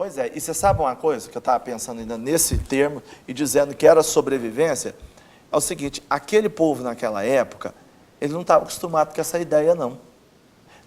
Pois é, e você sabe uma coisa que eu estava pensando ainda nesse termo e dizendo que era sobrevivência? É o seguinte, aquele povo naquela época, ele não estava acostumado com essa ideia, não.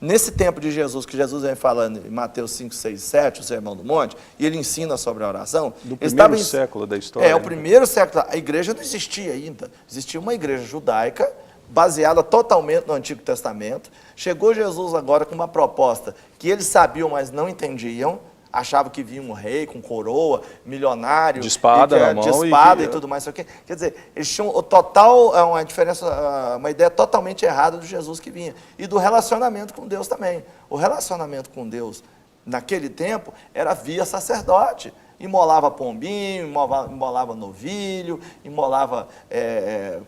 Nesse tempo de Jesus, que Jesus vem falando em Mateus 5, 6, 7, o Sermão do Monte, e ele ensina sobre a oração. Do primeiro século da história. O primeiro século. A igreja não existia ainda. Existia uma igreja judaica, baseada totalmente no Antigo Testamento. Chegou Jesus agora com uma proposta que eles sabiam, mas não entendiam. Achavam que vinha um rei com coroa, milionário, de espada na mão, de espada e tudo mais. Quer dizer, eles tinham uma diferença, uma ideia totalmente errada do Jesus que vinha. E do relacionamento com Deus também. O relacionamento com Deus, naquele tempo, era via sacerdote. Imolava pombinho, imolava novilho, imolava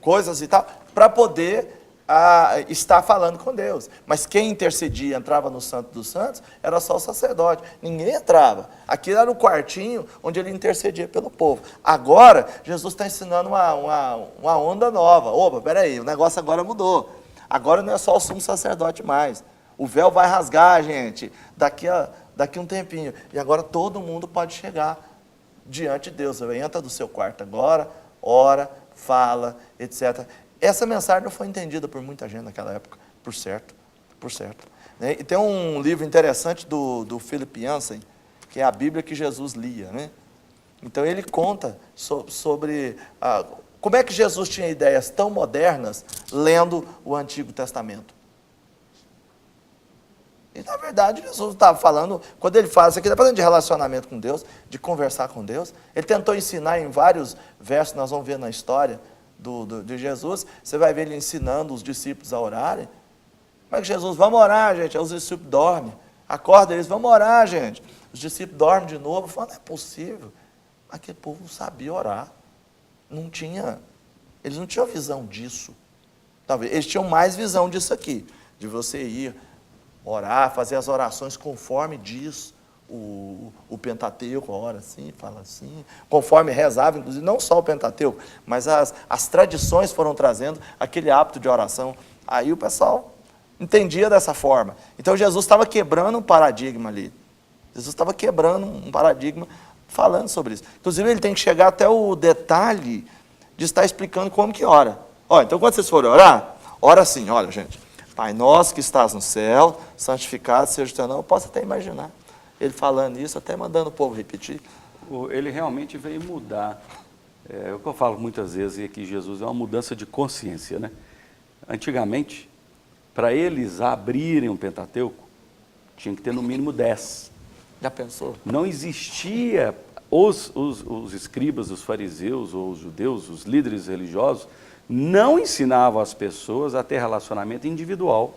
coisas e tal, para poder estar falando com Deus. Mas quem intercedia, entrava no Santo dos Santos, era só o sacerdote. Ninguém entrava. Aquilo era o quartinho onde ele intercedia pelo povo. Agora, Jesus está ensinando uma onda nova. Opa, peraí, o negócio agora mudou. Agora não é só o sumo sacerdote mais. O véu vai rasgar, gente, daqui um tempinho. E agora todo mundo pode chegar diante de Deus. Entra do seu quarto agora, ora, fala, etc. Essa mensagem não foi entendida por muita gente naquela época, por certo. Né? E tem um livro interessante do Philip Yancey, que é a Bíblia que Jesus lia. Né? Então ele conta sobre como é que Jesus tinha ideias tão modernas lendo o Antigo Testamento. E, na verdade, Jesus estava falando, quando ele fala isso aqui, está falando de relacionamento com Deus, de conversar com Deus. Ele tentou ensinar em vários versos, nós vamos ver na história de Jesus, você vai ver ele ensinando os discípulos a orarem. Como é que Jesus, vamos orar, gente? Aí os discípulos dormem, acorda eles, vamos orar, gente. Os discípulos dormem de novo, falam, não é possível. Aquele povo não sabia orar, eles não tinham visão disso. Talvez, eles tinham mais visão disso aqui, de você ir orar, fazer as orações conforme diz o Pentateuco, ora assim, fala assim, conforme rezava, inclusive, não só o Pentateuco, mas as tradições foram trazendo aquele hábito de oração. Aí o pessoal entendia dessa forma. Então Jesus estava quebrando um paradigma ali. Jesus estava quebrando um paradigma falando sobre isso. Inclusive ele tem que chegar até o detalhe de estar explicando como que ora. Então quando vocês forem orar, ora assim, olha gente, Pai nosso que estás no céu, santificado seja o teu nome. Eu posso até imaginar ele falando isso, até mandando o povo repetir. Ele realmente veio mudar. É o que eu falo muitas vezes, é que Jesus é uma mudança de consciência, né? Antigamente, para eles abrirem um Pentateuco, tinha que ter no mínimo 10. Já pensou? Não existia, os escribas, os fariseus, ou os judeus, os líderes religiosos, não ensinavam as pessoas a ter relacionamento individual.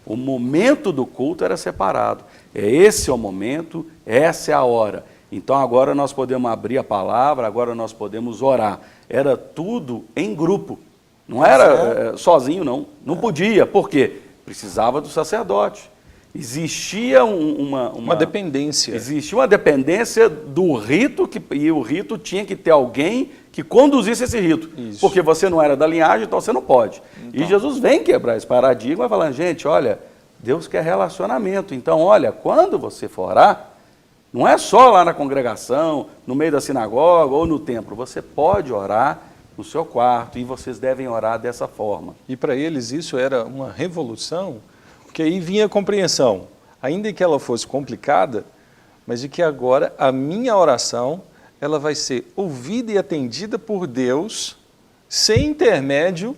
O momento do culto era separado. Esse é o momento, essa é a hora. Então agora nós podemos abrir a palavra, agora nós podemos orar. Era tudo em grupo. Não era sozinho, não. Não podia. Por quê? Precisava do sacerdote. Existia uma dependência. Existia uma dependência do rito, e o rito tinha que ter alguém que conduzisse esse rito. Isso. Porque você não era da linhagem, então você não pode. Então. E Jesus vem quebrar esse paradigma, falando, gente, olha, Deus quer relacionamento. Então, olha, quando você for orar, não é só lá na congregação, no meio da sinagoga ou no templo. Você pode orar no seu quarto e vocês devem orar dessa forma. E para eles isso era uma revolução, porque aí vinha a compreensão, ainda que ela fosse complicada, mas de que agora a minha oração ela vai ser ouvida e atendida por Deus sem intermédio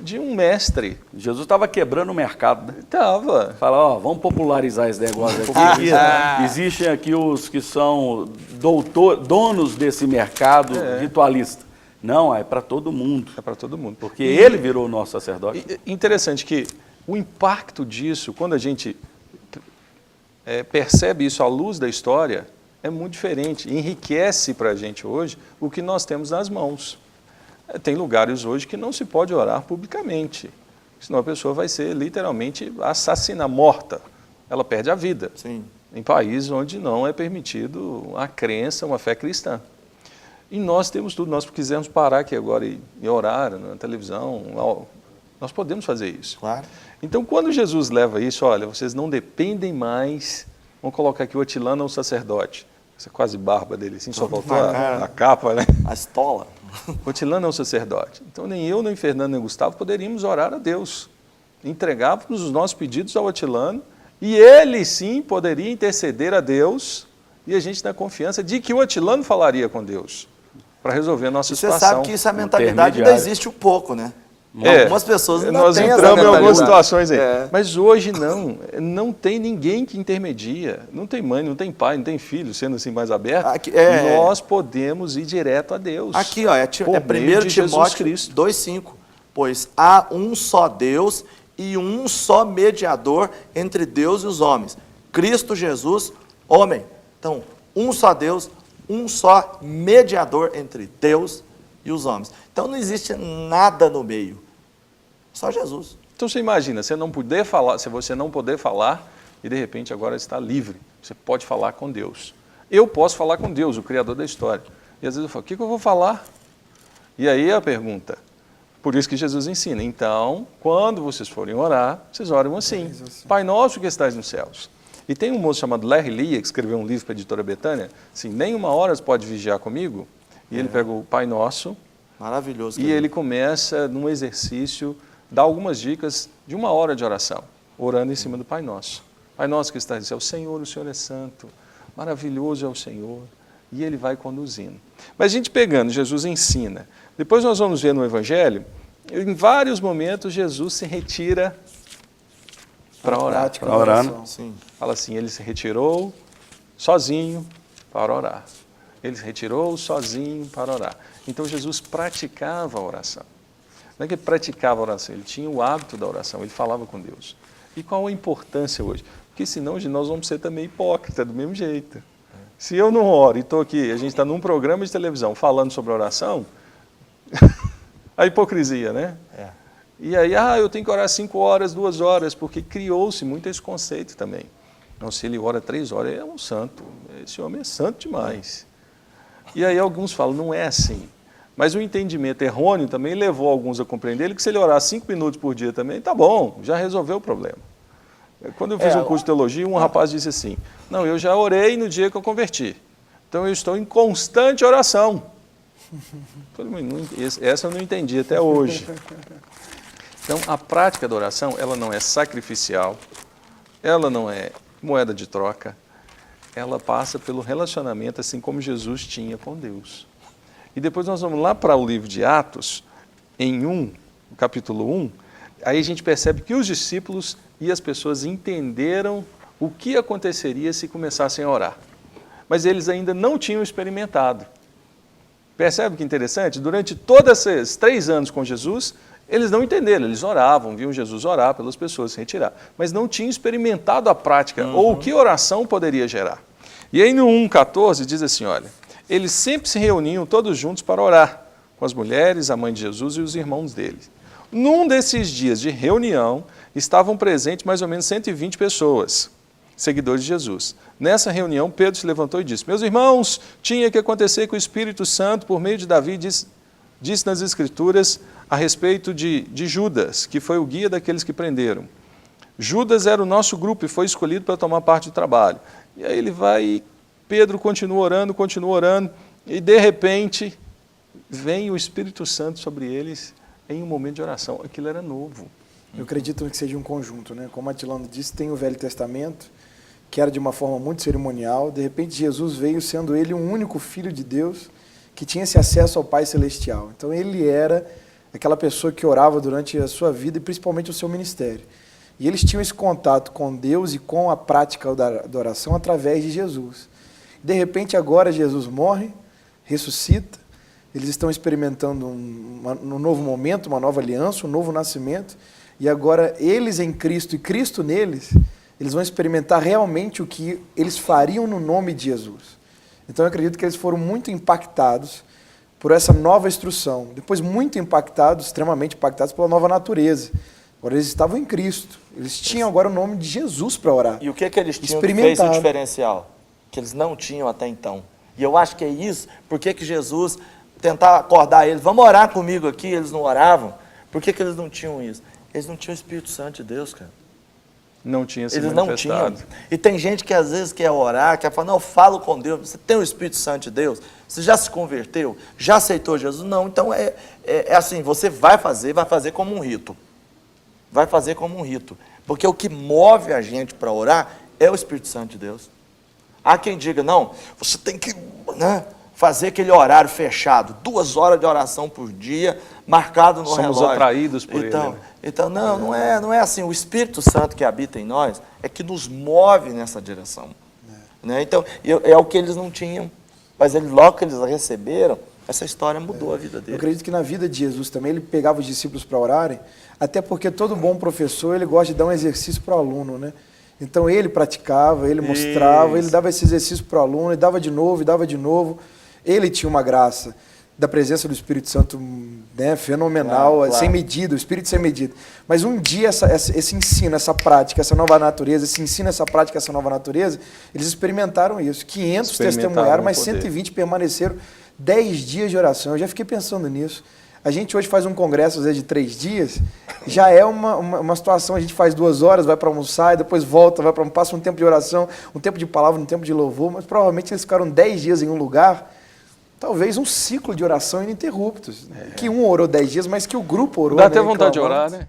de um mestre. Jesus estava quebrando o mercado, né? Estava. Fala, vamos popularizar esse negócio aqui. Existem aqui os que são donos desse mercado ritualista. Não, é para todo mundo. É para todo mundo. Porque ele virou o nosso sacerdote. Interessante que o impacto disso, quando a gente percebe isso à luz da história, é muito diferente. Enriquece para a gente hoje o que nós temos nas mãos. Tem lugares hoje que não se pode orar publicamente, senão a pessoa vai ser literalmente assassinada, morta. Ela perde a vida. Sim. Em países onde não é permitido a crença, uma fé cristã. E nós temos tudo. Nós quisermos parar aqui agora e orar na televisão, nós podemos fazer isso. Claro. Então, quando Jesus leva isso, olha, vocês não dependem mais Vamos colocar aqui o Atilano é um sacerdote. Essa é quase barba dele, assim, só faltou a capa, né? A estola. O Atilano é um sacerdote. Então nem eu, nem Fernando, nem Gustavo poderíamos orar a Deus. Entregávamos os nossos pedidos ao Atilano e ele sim poderia interceder a Deus e a gente na confiança de que o Atilano falaria com Deus para resolver a nossa E você situação. sabe que essa mentalidade ainda existe um pouco, né? Algumas pessoas ainda nós têm essa entramos em algumas mentalidade. situações aí. É. Mas hoje não tem ninguém que intermedia. Não tem mãe, não tem pai, não tem filho, sendo assim mais aberto. Aqui, Nós podemos ir direto a Deus. Aqui, ó, é por 1 meio de Jesus Timóteo Cristo. 2,5. Pois há um só Deus e um só mediador entre Deus e os homens. Cristo Jesus, homem. Então, um só Deus, um só mediador entre Deus e os homens. Então não existe nada no meio. Só Jesus. Então você imagina, você não poder falar, se você não poder falar e de repente agora está livre. Você pode falar com Deus. Eu posso falar com Deus, o Criador da história. E às vezes eu falo, o que eu vou falar? E aí a pergunta, por isso que Jesus ensina. Então, quando vocês forem orar, vocês oram assim. Pai nosso que estás nos céus. E tem um moço chamado Larry Lia, que escreveu um livro para a editora Betânia, assim, nem uma hora você pode vigiar comigo. E ele pega o Pai Nosso. Maravilhoso. E ele começa num exercício, dá algumas dicas de 1 hora de oração, orando em cima do Pai Nosso. Pai Nosso que está no céu, Senhor, o Senhor é santo, maravilhoso é o Senhor. E ele vai conduzindo. Mas a gente pegando, Jesus ensina. Depois nós vamos ver no Evangelho, em vários momentos Jesus se retira para orar. Para orar, né? Sim. Fala assim, ele se retirou sozinho para orar. Ele se retirou sozinho para orar. Então Jesus praticava a oração. Não é que ele praticava a oração, ele tinha o hábito da oração, ele falava com Deus. E qual a importância hoje? Porque senão nós vamos ser também hipócritas, do mesmo jeito. Se eu não oro e estou aqui, a gente está num programa de televisão falando sobre oração, a hipocrisia, né? É. E aí, eu tenho que orar 5 horas, 2 horas, porque criou-se muito esse conceito também. Não, se ele ora 3 horas, ele é um santo. Esse homem é santo demais. E aí alguns falam, não é assim. Mas o entendimento errôneo também levou alguns a compreender que se ele orar 5 minutos por dia também, tá bom, já resolveu o problema. Quando eu fiz um curso de teologia, um rapaz disse assim, não, eu já orei no dia que eu converti. Então eu estou em constante oração. Essa eu não entendi até hoje. Então, a prática da oração, ela não é sacrificial, ela não é moeda de troca, ela passa pelo relacionamento, assim como Jesus tinha com Deus. E depois nós vamos lá para o livro de Atos, no capítulo 1, aí a gente percebe que os discípulos e as pessoas entenderam o que aconteceria se começassem a orar. Mas eles ainda não tinham experimentado. Percebe que interessante? Durante todos esses 3 anos com Jesus, eles não entenderam, eles oravam, viam Jesus orar pelas pessoas se retirar, mas não tinham experimentado a prática, ou o que oração poderia gerar. E aí no 1,14 diz assim, olha, eles sempre se reuniam todos juntos para orar, com as mulheres, a mãe de Jesus e os irmãos dele. Num desses dias de reunião, estavam presentes mais ou menos 120 pessoas, seguidores de Jesus. Nessa reunião, Pedro se levantou e disse, meus irmãos, tinha que acontecer que o Espírito Santo, por meio de Davi, disse nas Escrituras a respeito de Judas, que foi o guia daqueles que prenderam. Judas era o nosso grupo e foi escolhido para tomar parte do trabalho. E aí ele vai e Pedro continua orando, e de repente vem o Espírito Santo sobre eles em um momento de oração. Aquilo era novo. Eu acredito que seja um conjunto, né? Como Atilano disse, tem o Velho Testamento, que era de uma forma muito cerimonial. De repente, Jesus veio sendo ele um único Filho de Deus que tinha esse acesso ao Pai Celestial. Então, ele era aquela pessoa que orava durante a sua vida e principalmente o seu ministério. E eles tinham esse contato com Deus e com a prática da oração através de Jesus. De repente, agora, Jesus morre, ressuscita, eles estão experimentando um novo momento, uma nova aliança, um novo nascimento, e agora eles em Cristo e Cristo neles, eles vão experimentar realmente o que eles fariam no nome de Jesus. Então eu acredito que eles foram muito impactados por essa nova instrução, depois muito impactados, extremamente impactados pela nova natureza. Agora eles estavam em Cristo, eles tinham agora o nome de Jesus para orar. E o que eles tinham que fez o diferencial? Que eles não tinham até então. E eu acho que é isso, porque que Jesus tentava acordar eles, vamos orar comigo aqui, eles não oravam. Por que eles não tinham isso? Eles não tinham o Espírito Santo de Deus, cara. Não tinha se Eles não manifestado. tinham. E tem gente que às vezes quer orar, quer falar, não, eu falo com Deus, você tem o Espírito Santo de Deus, você já se converteu, já aceitou Jesus? Não, então é assim, você vai fazer como um rito. Vai fazer como um rito. Porque o que move a gente para orar é o Espírito Santo de Deus. Há quem diga, não, você tem que, né, fazer aquele horário fechado, 2 horas de oração por dia, marcado no relógio. Somos atraídos por ele. Né? Então não é assim. O Espírito Santo que habita em nós é que nos move nessa direção. Né? Então, é o que eles não tinham. Mas logo que eles receberam, essa história mudou a vida Eu deles. acredito que na vida de Jesus também, ele pegava os discípulos para orarem, até porque todo bom professor, ele gosta de dar um exercício para o aluno, né? Então ele praticava, ele mostrava, ele dava esse exercício para o aluno, ele dava de novo, e dava de novo. Ele tinha uma graça da presença do Espírito Santo, né, fenomenal, Claro. sem medida, o Espírito sem medida. Mas um dia esse ensino, essa prática, essa nova natureza, esse ensino, essa prática, essa nova natureza, eles experimentaram isso. 500 testemunharam, mas 120 permaneceram 10 dias de oração. Eu já fiquei pensando nisso. A gente hoje faz um congresso, às vezes, de 3 dias, já é uma situação, a gente faz 2 horas, vai para almoçar, e depois volta, passa um tempo de oração, um tempo de palavra, um tempo de louvor, mas provavelmente eles ficaram 10 dias em um lugar, talvez um ciclo de oração ininterruptos. Que um orou 10 dias, mas que o grupo orou. Dá né, até vontade de clamando. orar, né?